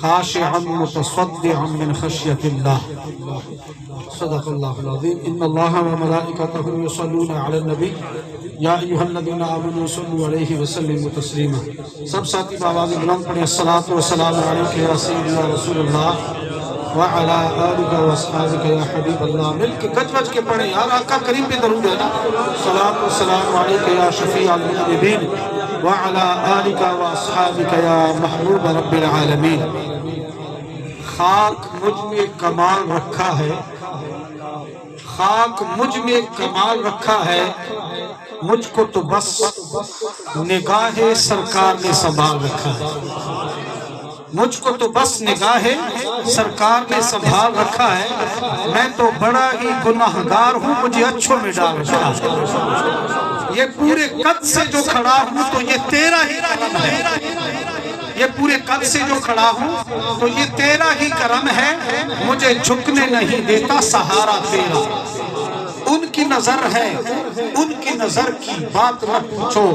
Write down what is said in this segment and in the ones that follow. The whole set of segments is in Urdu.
خاشعا متصدعا من خشیت اللہ. صدق اللہ العظیم. ان اللہ وملائکتہ یصلون علی النبی یا ایھا الذین آمنوا صلوا علیہ وسلموا تسلیما. سب ساتھی بآواز بلند پڑھیں الصلاۃ والسلام علیک یا سیدی یا رسول اللہ وعلی آلک واصحابک یا حبیب اللہ. مل کے گج وج کے پڑھیں یار، آقا کریم پہ درود ہے نا. الصلاۃ والسلام علیک یا شفیع المذنبین وعلی آلک واصحابک یا محبوب رب العالمین. خاک مجھ میں کمال رکھا ہے، خاک مجھ میں کمال رکھا ہے، مجھ کو تو بس نگاہ سرکار نے سنبھال رکھا ہے. مجھ کو تو بس نگاہ سرکار نے سنبھال رکھا ہے. میں تو بڑا ہی گناہگار ہوں، مجھے اچھوں میں ڈال رکھا ہے. یہ پورے قد سے جو کھڑا ہوں تو یہ تیرا ہی کرم ہے. یہ پورے قد سے جو کھڑا ہوں تو یہ تیرا ہی کرم ہے. مجھے جھکنے نہیں دیتا سہارا تیرا. ان کی نظر ہے، ان کی نظر کی بات نہ پوچھو.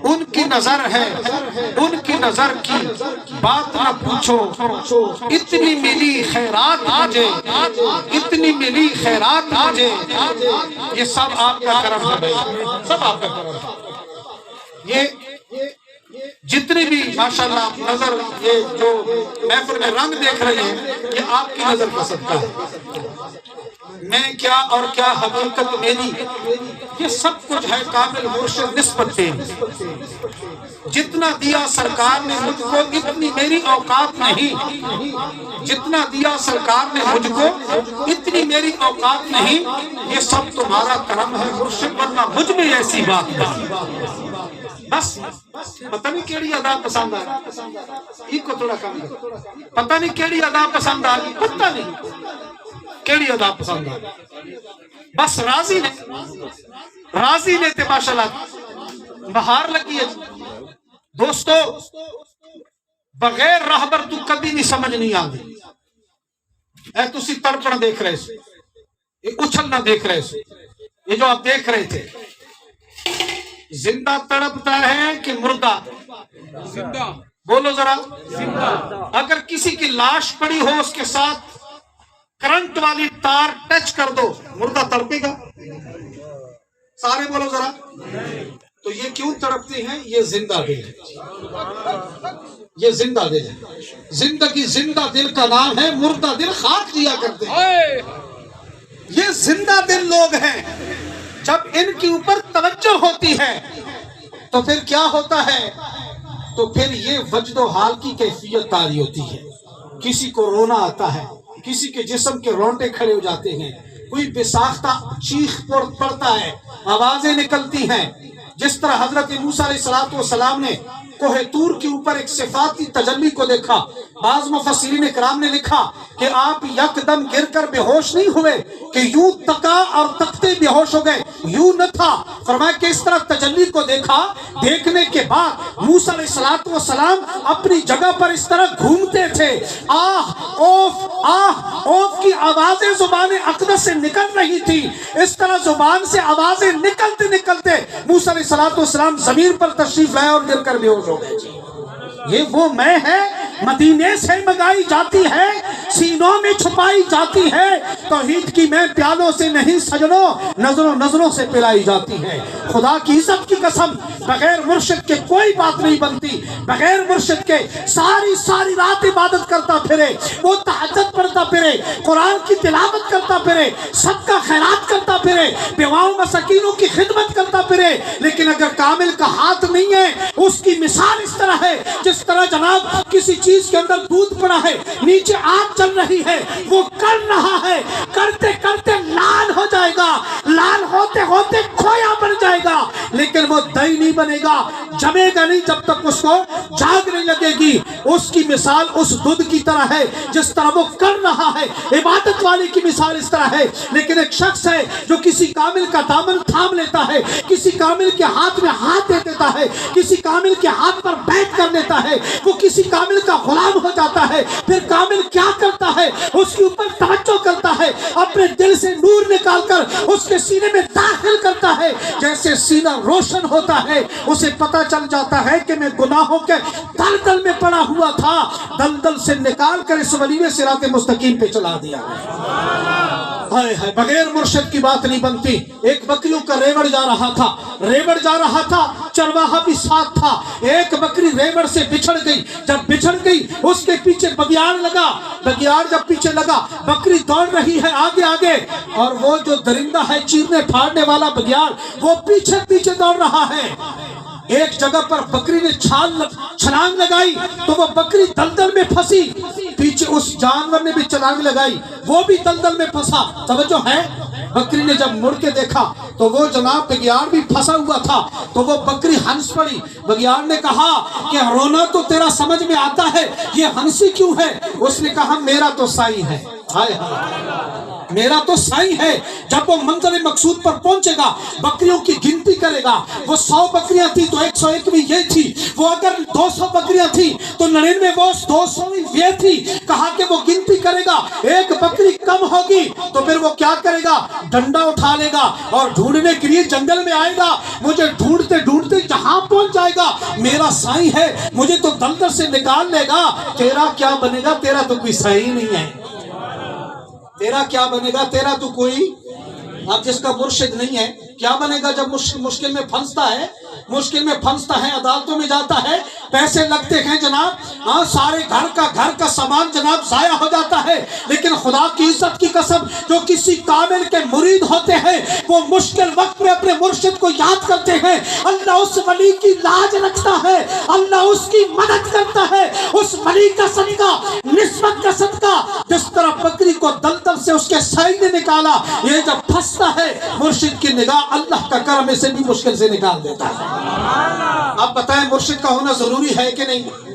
ان کی نظر ہے، ان کی نظر کی بات نہ پوچھو. اتنی ملی خیرات مجھے، اتنی ملی خیرات مجھے. یہ سب آپ کا کرم ہے، سب آپ کا کرم ہے. یہ جتنی بھی ماشاءاللہ آپ نظر، یہ جو محفل میں رنگ دیکھ رہے ہیں، یہ آپ کی نظر کا صدقہ ہے. میں کیا اور کیا حقیقت میری، یہ سب کچھ ہے کامل مرشد نسبت پہ. جتنا دیا سرکار نے مجھ کو اتنی میری اوقات نہیں. جتنا دیا سرکار نے مجھ کو اتنی میری اوقات نہیں. یہ سب تمہارا کرم ہے مرشد، ورنہ مجھ میں ایسی بات نہیں. بس پتہ نہیں کیڑی ادا پسند آ رہی، ایک کو تھوڑا کم کرو. پتہ نہیں کیڑی ادا پسند آ رہی، پتہ نہیں کیڑی ادا پسند آ رہی. بس راضی نے تے ماشاءاللہ بہار لگی ہے. دوستو بغیر راہبر تو کبھی نہیں سمجھ نہیں آتی. اے تسی تڑپڑ دیکھ رہے سے، یہ اچھلنا دیکھ رہے سے، یہ جو آپ دیکھ رہے تھے، زندہ تڑپتا ہے کہ مردہ؟ زندہ. بولو ذرا. زندہ. اگر کسی کی لاش پڑی ہو، اس کے ساتھ کرنٹ والی تار ٹچ کر دو، مردہ تڑپے گا؟ سارے بولو ذرا. تو یہ کیوں تڑپتے ہیں؟ یہ زندہ دل ہے، یہ زندہ دل ہے. زندگی زندہ دل کا نام ہے، مردہ دل خاک دیا کرتے ہیں. یہ زندہ دل لوگ ہیں. جب ان کے اوپر توجہ ہوتی ہے تو پھر کیا ہوتا ہے؟ تو پھر یہ وجد و حال کی کیفیت طاری ہوتی ہے. کسی کو رونا آتا ہے، کسی کے جسم کے رونٹے کھڑے ہو جاتے ہیں، کوئی بے ساختہ چیخ پڑتا ہے، آوازیں نکلتی ہیں. جس طرح حضرت موسیٰ علیہ السلام نے کوہ طور کے اوپر ایک صفاتی تجلی کو دیکھا. بعض مفسرین اکرام نے لکھا کہ آپ یک دم گر کر بے ہوش نہیں ہوئے کہ یوں تکا اور تکتے بے ہوش ہو گئے، یوں نہ تھا. فرمایا کہ اس طرح تجلی کو دیکھا. دیکھنے کے بعد موسیٰ علیہ السلام اپنی جگہ پر اس طرح گھومتے تھے. آہ اوف کی آوازیں زبان اقدس سے نکل رہی تھی. اس طرح زبان سے آوازیں نکلتے نکلتے موسیٰ علیہ السلام زمین پر تشریف لائے اور گر کر بے ہوش ہو گئے. یہ وہ میں ہے، مدینے سے منگائی جاتی ہے، سینوں میں چھپائی جاتی ہے. توحید کی میں پیالوں سے نہیں سجنوں، نظروں سے پلائی جاتی ہے. خدا کی عزت کی قسم، بغیر مرشد کے کوئی بات نہیں بنتی. بغیر مرشد کے ساری رات عبادت کرتا پھرے، وہ تہجد پڑھتا پھرے، قرآن کی تلاوت کرتا پھرے، صدقہ خیرات کرتا پھرے، بیواؤں مساکینوں کی خدمت کرتا پھرے، لیکن اگر کامل کا ہاتھ نہیں ہے، اس کی مثال اس طرح ہے جس طرح جناب کسی چیز کے اندر دودھ پڑا ہے، نیچے آگ چل رہی ہے، وہ کر رہا ہے، کرتے کرتے لال ہو جائے گا، لال ہوتے ہوتے کھویا بن جائے گا، لیکن وہ دہی نہیں بنے گا، جمے گا نہیں جب تک اس کو جاگ نہیں لگے گی. اس کی مثال اس دودھ کی طرح ہے جس طرح وہ کر رہا ہے. عبادت والے کی مثال اس طرح ہے. لیکن ایک شخص ہے جو کسی کامل کا دامن تھام لیتا ہے، کسی کامل کے ہاتھ میں ہاتھ دے دیتا ہے، کسی کامل کے ہاتھ پر بیٹھ کر لیتا ہے، وہ کسی کامل کا غلام ہو جاتا ہے. پھر کامل کیا کرتا ہے؟ اس کے اوپر توجہ کرتا ہے, اپنے دل سے نور نکال کر اس کے سینے میں داخل کرتا ہے. جیسے سینہ روشن ہوتا ہے اسے پتہ چل جاتا ہے کہ میں گناہوں کے دلدل میں پڑا ہوا تھا, دلدل سے نکال کر اس ولی نے صراط مستقیم پہ چلا دیا. ہائے ہائے, بغیر مرشد کی بات نہیں بنتی. ایک بکریوں کا ریوڑ جا رہا تھا, چرواہا بھی ساتھ تھا. ایک بکری ریوڑ سے بچھڑ گئی. جب بچھڑ گئی اس کے پیچھے بگیاڑ لگا. بگیاڑ جب پیچھے لگا, بکری دوڑ رہی ہے آگے آگے, اور وہ جو درندہ ہے چیرنے پھاڑنے والا بگیاڑ, وہ پیچھے پیچھے دوڑ رہا ہے. ایک جگہ پر بکری نے چھلانگ لگائی تو وہ بکری دلدل میں پھنسی. پیچھے اس جانور نے بھی چھلانگ لگائی, وہ بھی دلدل میں پھنسا. توجہ ہے, بکری نے جب مڑ کے دیکھا تو وہ جناب بگیاڑ بھی پھنسا ہوا تھا. تو وہ بکری ہنس پڑی. بگیاڑ نے کہا کہ رونا تو تیرا سمجھ میں آتا ہے, یہ ہنسی کیوں ہے؟ اس نے کہا میرا تو سائی ہے. ہائے ہائے, میرا تو سائی ہے. جب وہ منزل مقصود پر پہنچے گا بکریوں کی گنتی کرے گا. وہ 100 بکریاں تھی تو 101ویں یہ تھی. وہ اگر 200 بکریاں تھی تو 99 وہ 200ویں یہ تھی. کہا کہ وہ گنتی کرے گا, ایک بکری کم ہوگی تو پھر وہ کیا کرے گا؟ ڈنڈا اٹھا لے گا اور ڈھونڈنے کے لیے جنگل میں آئے گا. مجھے ڈھونڈتے ڈھونڈتے جہاں پہنچ جائے گا, میرا سائی ہے, مجھے تو دلدل سے نکال لے گا. تیرا کیا بنے گا؟ تیرا تو کوئی سائی نہیں ہے. تیرا کیا بنے گا؟ تیرا تو کوئی, اب جس کا مرشد نہیں ہے کیا بنے گا؟ جب مشکل میں پھنستا ہے, عدالتوں میں جاتا ہے, پیسے لگتے ہیں جناب, ہاں سارے گھر کا سامان جناب ضائع ہو جاتا ہے. لیکن خدا کی عزت کی قسم, جو کسی کامل کے مرید ہوتے ہیں وہ مشکل وقت میں اپنے مرشد کو یاد کرتے ہیں. اللہ اس ولی کی لاج رکھتا ہے, اللہ اس کی مدد کرتا ہے. اس ولی کا صدقہ, نسبت کا صدقہ, جس طرح بکری کو دلدل سے اس کے سائے نے نکالا, یہ جب پھنستا ہے مرشد کی نگاہ اللہ کا کرم اسے بھی مشکل سے نکال دیتا ہے. اب بتائیں مرشد کا ہونا ضروری ہے کہ نہیں؟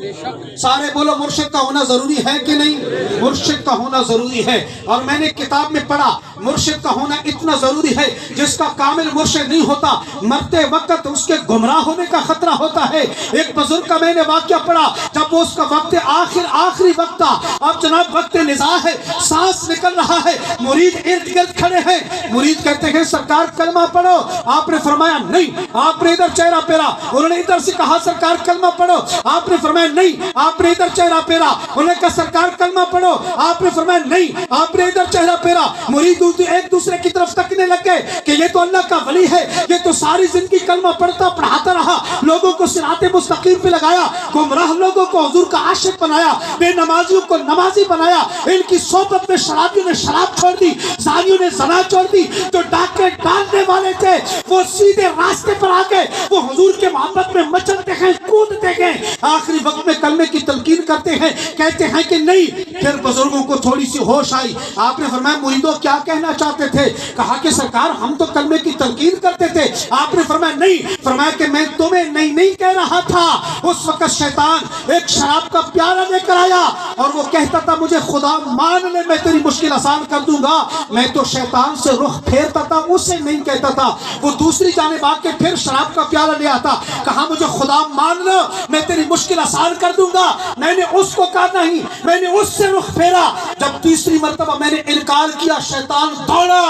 سارے بولو, مرشد کا ہونا ضروری ہے کہ نہیں؟ مرشد کا ہونا ضروری ہے. اور میں نے کتاب میں پڑھا مرشد کا ہونا اتنا ضروری ہے, جس کا کامل مرشد نہیں ہوتا مرتے وقت اس کے گمراہ ہونے کا خطرہ ہوتا ہے. ایک بزرگ کا میں نے واقعہ پڑھا, جب وہ اس کا وقت آخری وقت تھا, اب جناب وقت نزاع ہے, سانس نکل رہا ہے, مرید ارد گرد کھڑے ہیں. مرید کہتے ہیں سرکار کلمہ پڑھو. آپ نے فرمایا نہیں. آپ نے ادھر چہرہ پھیرا, انہوں نے ادھر سے کہا سرکار کلمہ پڑھو. آپ نے فرمایا نہیں. آپ نے ادھر چہرہ پھیرا, انہوں نے کہا سرکار کلمہ پڑھو. آپ نے فرمایا نہیں. آپ نے ادھر چہرہ پھیرا. مرید ایک دوسرے کی طرف تکنے لگ گئے کہ یہ تو اللہ کا ولی ہے, یہ تو ساری زندگی کلمہ پڑھاتا رہا, لوگوں کو صراط مستقیم پہ لگایا, گمراہ لوگوں کو حضور کا عاشق بنایا, بے نمازیوں کو نمازی بنایا. ان کی صحبت میں شرابیوں نے شراب چھوڑ دی, زانیوں نے زنا چھوڑ دی. جو ڈاکے ڈالنے والے تھے وہ سیدھے راستے پر آ گئے, وہ حضور کے محبت میں مچلتے ہیں, کودتے ہیں. آخری وقت میں کلمے کی تلقین کرتے ہیں, کہتے ہیں کہ نہیں. پھر بزرگوں کو تھوڑی سی ہوش آئی. آپ نے فرمایا مریدوں کیا کہنا چاہتے تھے؟ کہا کہ سرکار ہم تو کلمے کی تلقین کرتے تھے. آپ نے فرمایا نہیں. فرمایا کہ میں تمہیں نہیں کہہ رہا تھا. اس وقت شیطان ایک شراب کا پیالہ لے کر آیا اور وہ کہتا تھا مجھے خدا مان لے میں تیری مشکل آسان کر دوں گا. میں تو شیطان سے رخ پھیرتا تھا, اسے نہیں کہتا تھا. وہ دوسری جانب آ کے پھر شراب کا پیالہ لے آتا, کہا مجھے خدا مان لو میں تیری مشکل آسان کر دوں گا. میں نے اس کو کہا نہیں, میں نے اس سے رخ پھیرا. جب تیسری مرتبہ میں نے انکار کیا شیطان دوڑا.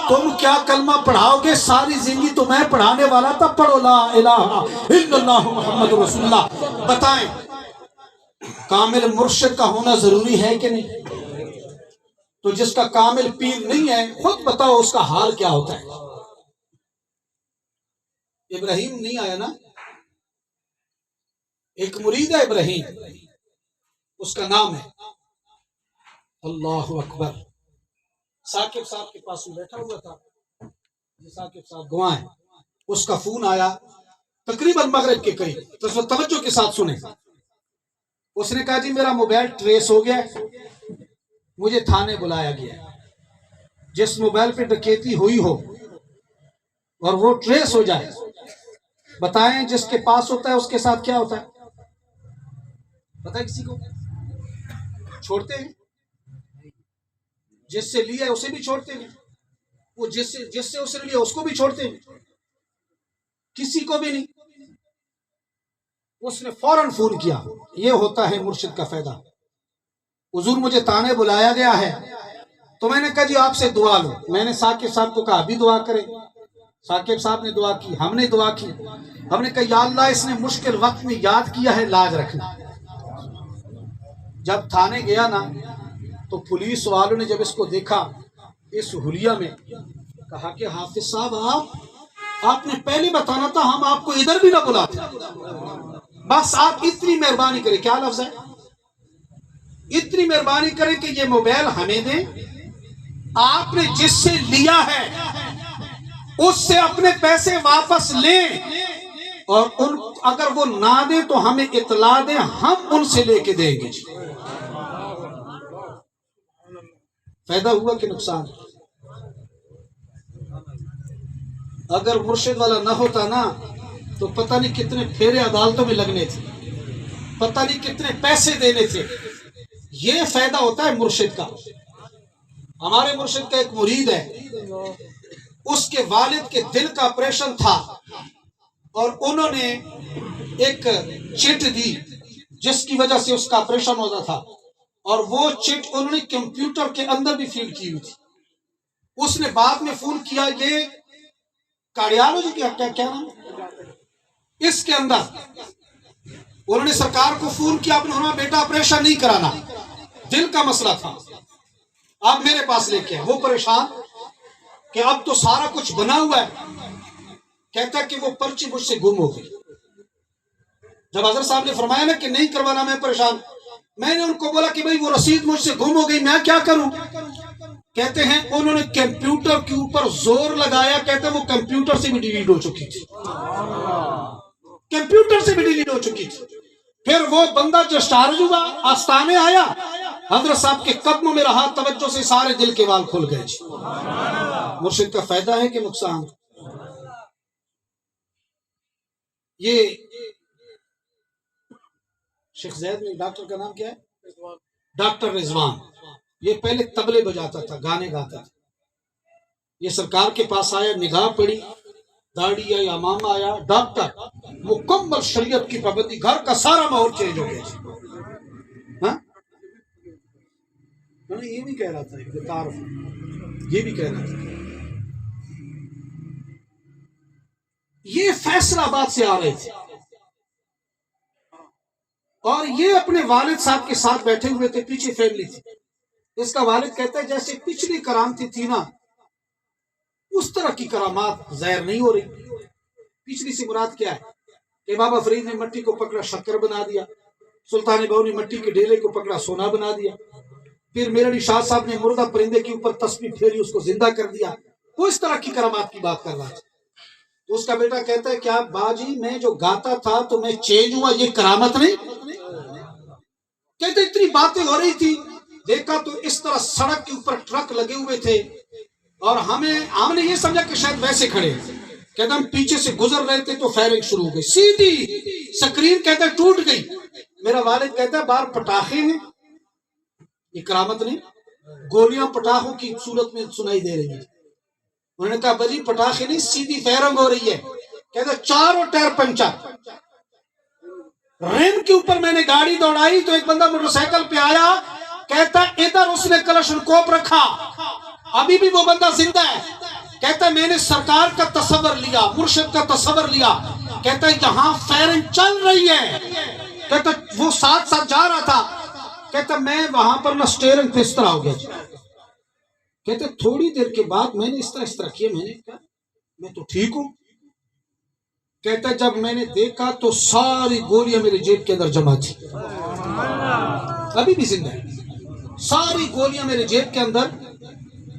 تم کیا کلمہ پڑھاؤ گے؟ ساری زندگی تو میں پڑھانے والا تھا, پڑھو لا الہ الا اللہ محمد رسول اللہ. بتائیں کامل مرشد کا ہونا ضروری ہے کہ نہیں؟ تو جس کا کامل پیر نہیں ہے خود بتاؤ اس کا حال کیا ہوتا ہے. ابراہیم نہیں آیا نا, ایک مرید ہے ابراہیم, اس کا نام ہے اللہ اکبر. ثاقب صاحب کے پاس بیٹھا ہوا تھا, ثاقب صاحب گواہ ہیں, اس کا فون آیا تقریباً مغرب کے قریب. تو اس وقت توجہ کے ساتھ سنیں. اس نے کہا جی میرا موبائل ٹریس ہو گیا, مجھے تھانے بلایا گیا. جس موبائل پہ ڈکیتی ہوئی ہو اور وہ ٹریس ہو جائے, بتائیں جس کے پاس ہوتا ہے اس کے ساتھ کیا ہوتا ہے؟ بتائیں کسی کو چھوڑتے ہیں؟ جس سے لیا اسے بھی چھوڑتے ہیں, وہ جس سے اسے لیا اس کو بھی چھوڑتے ہیں, کسی کو بھی نہیں. اس نے فوراً فون کیا. یہ ہوتا ہے مرشد کا فائدہ. حضور مجھے تانے بلایا گیا ہے تو میں نے کہا جی آپ سے دعا لو. میں نے ثاقب صاحب کو کہا ابھی دعا کریں. ثاقب صاحب نے دعا کی, ہم نے دعا کی. ہم نے کہا یا اللہ اس نے مشکل وقت میں یاد کیا ہے, لاج رکھنا. جب تھانے گیا نا تو پولیس والوں نے جب اس کو دیکھا اس حلیہ میں, کہا کہ حافظ صاحب آپ نے پہلے بتانا تھا, ہم آپ کو ادھر بھی نہ بلاتے. بس آپ اتنی مہربانی کریں. کیا لفظ ہے؟ اتنی مہربانی کریں کہ یہ موبائل ہمیں دیں. آپ نے جس سے لیا ہے اس سے اپنے پیسے واپس لیں, اور اگر وہ نہ دیں تو ہمیں اطلاع دیں, ہم ان سے لے کے دیں گے. فائدہ ہوا کہ نقصان؟ اگر مرشد والا نہ ہوتا نا تو پتہ نہیں کتنے پھیرے عدالتوں میں لگنے تھے, پتہ نہیں کتنے پیسے دینے تھے. یہ فائدہ ہوتا ہے مرشد کا. ہمارے مرشد کا ایک مرید ہے, اس کے والد کے دل کا آپریشن تھا اور انہوں نے ایک چٹ دی جس کی وجہ سے اس کا آپریشن ہوتا تھا, اور وہ چٹ انہوں نے کمپیوٹر کے اندر بھی فیڈ کی ہوئی تھی. اس نے بعد میں فون کیا, یہ کارڈیالوجی کیا نام, اس کے اندر انہوں نے سرکار کو فون کیا, اپنے ہونا بیٹا آپریشن نہیں کرانا, دل کا مسئلہ تھا, آپ میرے پاس لے کے. وہ پریشان کہ اب تو سارا کچھ بنا ہوا ہے. کہتا کہ وہ پرچی مجھ سے گم ہو گئی. جب حضرت صاحب نے فرمایا نا کہ نہیں کروانا, میں پریشان, میں نے ان کو بولا کہ بھئی وہ رسید مجھ سے گم ہو گئی, میں کیا کروں؟ کہتے ہیں انہوں نے کمپیوٹر کے اوپر زور لگایا, کہتے ہیں وہ کمپیوٹر سے بھی ڈیلیٹ ہو چکی تھی, کمپیوٹر سے بھی ڈیلیٹ ہو چکی تھی. پھر وہ بندہ جو چارج ہوا آستانے آیا, حضرت صاحب کے قدموں میں رہا, توجہ سے سارے دل کے وال کھل گئے. مرشد کا فائدہ ہے کہ نقصان؟ یہ شیخ زید میں ڈاکٹر کا نام کیا ہے؟ ڈاکٹر رضوان. یہ پہلے طبلے بجاتا تھا, گانے گاتا تھا. یہ سرکار کے پاس آیا, نگاہ پڑی, داڑھی آئی, امامہ آیا, ڈاکٹر, مکمل شریعت کی پابندی, گھر کا سارا ماحول چینج ہو گیا. ہاں یہ بھی کہہ رہا تھا, یہ بھی کہہ رہا تھا. یہ فیصلہ آباد سے آ رہے تھے اور یہ اپنے والد صاحب کے ساتھ بیٹھے ہوئے تھے, پیچھے فیملی تھی. اس کا والد کہتا ہے جیسے پچھلی کرامتی تھی نا, اس طرح کی کرامات ظاہر نہیں ہو رہی. پچھلی سے مراد کیا ہے کہ بابا فرید نے مٹی کو پکڑا شکر بنا دیا, سلطان بہو نے مٹی کے ڈھیلے کو پکڑا سونا بنا دیا, پھر میرے شاہ صاحب نے مردہ پرندے کے اوپر تسبیح پھیری, اس کو زندہ کر دیا. وہ اس طرح کی کرامات کی بات کر رہا تھا. تو اس کا بیٹا کہتا ہے کیا باجی میں جو گاتا تھا تو میں چینج ہوا, یہ کرامت نہیں؟ کہتے اتنی باتیں ہو رہی تھی, دیکھا تو اس طرح سڑک کے اوپر ٹرک لگے ہوئے تھے اور ہم نے یہ سمجھا کہ شاید ویسے کھڑے. کہتا ہم پیچھے سے گزر رہے تھے تو فائرنگ شروع ہو گئی, سیدھی سکرین کہتا ہے ٹوٹ گئی. میرا والد کہتا ہے باہر پٹاخے ہیں, یہ کرامت نہیں, گولیاں پٹاخوں کی صورت میں سنائی دے رہی ہیں. انہوں نے کہا بجی پٹاخے نہیں, سیدھی فائرنگ ہو رہی ہے. کہتا چاروں ٹائر پنچر. ریم کے اوپر میں نے گاڑی دوڑائی تو ایک بندہ موٹر سائیکل پہ آیا, کہتا ادھر اس نے کلشن کوپ رکھا, ابھی بھی وہ بندہ زندہ ہے. کہتا میں نے سرکار کا تصور لیا, مرشد کا تصور لیا. کہتا یہاں فائرنگ چل رہی ہے. کہتا وہ ساتھ ساتھ جا رہا تھا. کہتا میں وہاں پر نہ سٹیئرنگ پہ اس طرح ہو گیا. کہتے تھوڑی دیر کے بعد میں نے اس طرح کیا, میں نے کہا میں تو ٹھیک ہوں. کہتا جب میں نے دیکھا تو ساری گولیاں میرے جیب کے اندر جمع تھی, ابھی بھی زندہ ہے. ساری گولیاں میرے جیب کے اندر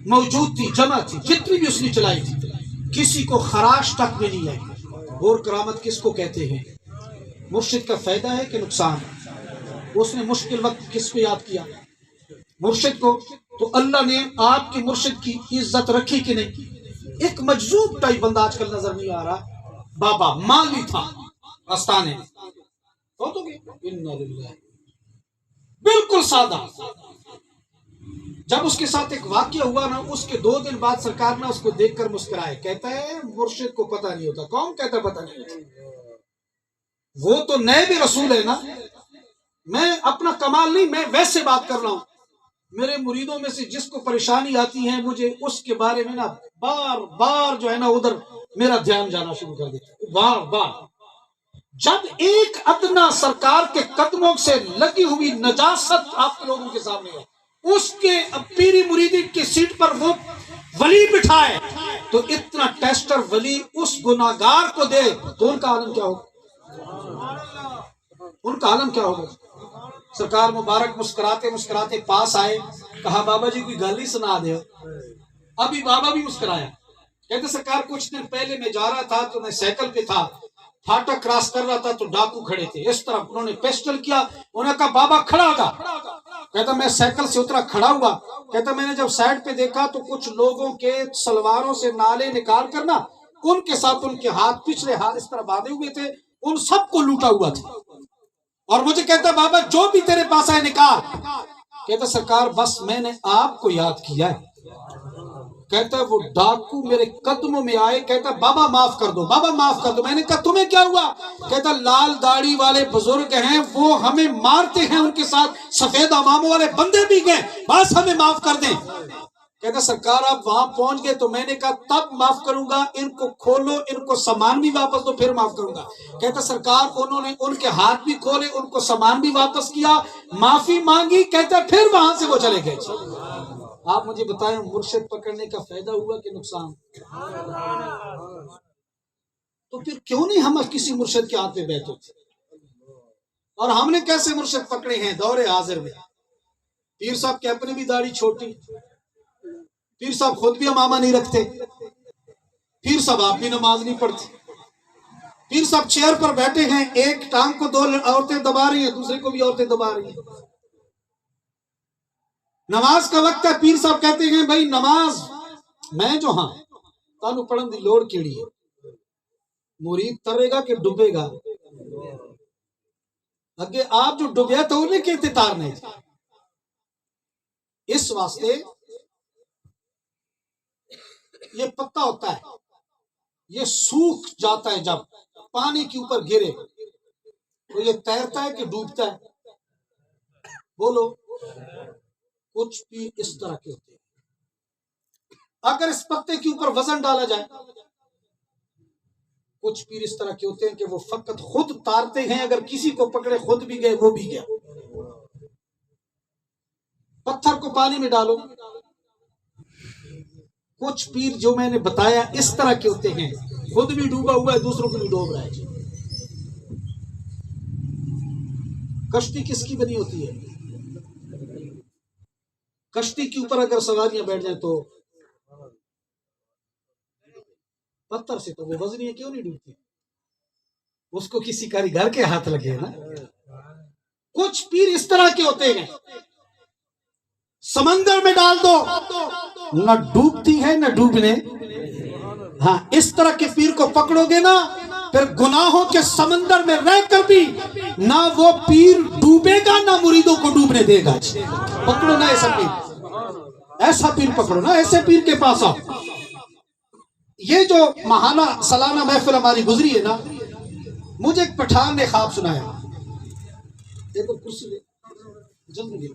موجود تھی, جمع تھی, جتنی بھی اس نے چلائی تھی, کسی کو خراش تک بھی نہیں آئی. اور کرامت کس کو کہتے ہیں؟ مرشد کا فائدہ ہے کہ نقصان؟ اس نے مشکل وقت کس کو یاد کیا؟ مرشد کو. تو اللہ نے آپ کے مرشد کی عزت رکھی کہ نہیں؟ ایک مجذوب ٹائپ بندہ آج کل نظر نہیں آ رہا, بابا مالی تھا آستانے, بالکل سادہ. جب اس کے ساتھ ایک واقعہ ہوا نا, اس کے 2 دن بعد سرکار نے اس کو دیکھ کر مسکرائے. کہتا ہے مرشد کو پتہ نہیں ہوتا. کون کہتا ہے پتہ نہیں ہوتا؟ وہ تو نئے بھی رسول ہے نا. میں اپنا کمال نہیں، میں ویسے بات کر رہا ہوں. میرے مریدوں میں سے جس کو پریشانی آتی ہے مجھے اس کے بارے میں نا بار بار جو ہے نا ادھر میرا دھیان جانا شروع کر دیتا ہے. بار بار جب ایک ادنا سرکار کے قدموں سے لگی ہوئی نجاست آپ کے لوگوں کے سامنے ہے، اس کے پیری مریدی کی سیٹ پر وہ ولی بٹھائے تو اتنا ٹیسٹر ولی اس گناہگار کو دے تو ان کا عالم کیا ہوگا؟ ان کا عالم کیا ہوگا؟ سرکار مبارک مسکراتے مسکراتے پاس آئے، کہا بابا جی کوئی گل ہی سنا دے. ابھی بابا بھی مسکرایا، کہتے سرکار کچھ دن پہلے میں جا رہا تھا تو میں سائیکل پہ تھا، پھاٹک کراس کر رہا تھا تو ڈاکو کھڑے تھے، اس طرح انہوں نے پیسٹل کیا. انہوں نے کہا بابا کھڑا ہوگا. کہتا میں سائیکل سے اترا، کھڑا ہوا. کہتا میں نے جب سائیڈ پہ دیکھا تو کچھ لوگوں کے سلواروں سے نالے نکال کر نا ان کے ساتھ ان کے ہاتھ پچھلے ہاتھ اس طرح باندھے ہوئے تھے، ان سب کو لوٹا ہوا تھا. اور مجھے کہتا بابا جو بھی تیرے پاس آئے نکال. کہتا سرکار بس میں نے آپ کو یاد کیا ہے. کہتا وہ ڈاکو میرے قدموں میں آئے، کہتا بابا معاف کر دو، بابا معاف کر دو. میں نے کہا تمہیں کیا ہوا؟ کہتا لال داڑھی والے بزرگ ہیں وہ ہمیں مارتے ہیں، ان کے ساتھ سفید اماموں والے بندے بھی گئے، بس ہمیں معاف کر دیں. کہتا سرکار آپ وہاں پہنچ گئے تو میں نے کہا تب معاف کروں گا، ان کو کھولو، ان کو سامان بھی واپس دو پھر معاف کروں گا. کہتا سرکار انہوں نے ان کے ہاتھ بھی کھولے، ان کو سامان بھی واپس کیا، معافی مانگی. کہتا پھر وہاں سے وہ چلے گئے. آپ مجھے بتائیں مرشد پکڑنے کا فائدہ ہوا کہ نقصان؟ تو پھر کیوں نہیں ہم کسی مرشد کے ہاتھ پہ بیٹھے تھے؟ اور ہم نے کیسے مرشد پکڑے ہیں دور حاضر میں؟ پیر صاحب کے اپنی بھی داڑھی چھوٹی، پیر صاحب خود بھی امامہ نہیں رکھتے، پیر صاحب آپ بھی نماز نہیں پڑھتے، پیر صاحب چیئر پر بیٹھے ہیں، ایک ٹانگ کو دو عورتیں دبا رہی ہیں، دوسرے کو بھی عورتیں دبا رہی ہیں. نماز کا وقت ہے، پیر صاحب کہتے ہیں بھائی نماز میں جو ہاں تانوں پڑھن دی لوڑ کیڑی ہے؟ مرید ترے گا کہ ڈبے گا؟ اگے آپ جو ڈبیا تو انہیں کہتے تارنے. اس واسطے یہ پتہ ہوتا ہے، یہ سوکھ جاتا ہے جب پانی کے اوپر گرے تو یہ تیرتا ہے کہ ڈوبتا ہے؟ بولو. کچھ بھی اس طرح کے ہوتے ہیں. اگر اس پتے کے اوپر وزن ڈالا جائے، کچھ پیر اس طرح کے ہوتے ہیں کہ وہ فقط خود تارتے ہیں، اگر کسی کو پکڑے خود بھی گئے وہ بھی گیا. پتھر کو پانی میں ڈالو. کچھ پیر جو میں نے بتایا اس طرح کے ہوتے ہیں، خود بھی ڈوبا ہوا ہے دوسروں کو بھی ڈوب رہا ہے. کشتی کس کی بنی ہوتی ہے؟ کشتی کے اوپر اگر سواریاں بیٹھ جائیں تو پتھر سے تو وہ وزنیاں کیوں نہیں ڈوبتی؟ اس کو کسی کاریگر کے ہاتھ لگے نا. کچھ پیر اس طرح کے ہوتے ہیں، سمندر میں ڈال دو نہ ڈوبتی ہے نہ ڈوبنے. ہاں اس طرح کے پیر کو پکڑو گے نا پھر گناہوں کے سمندر میں رہ کر بھی نہ وہ پیر ڈوبے گا نہ مریدوں کو ڈوبنے دے گا. پکڑو نا ایسا پیر، ایسا پیر پکڑو نا، ایسے پیر کے پاس آؤ. یہ جو ماہانہ سالانہ محفل ہماری گزری ہے نا، مجھے ایک پٹھان نے خواب سنایا. دیکھو کرسی جلدی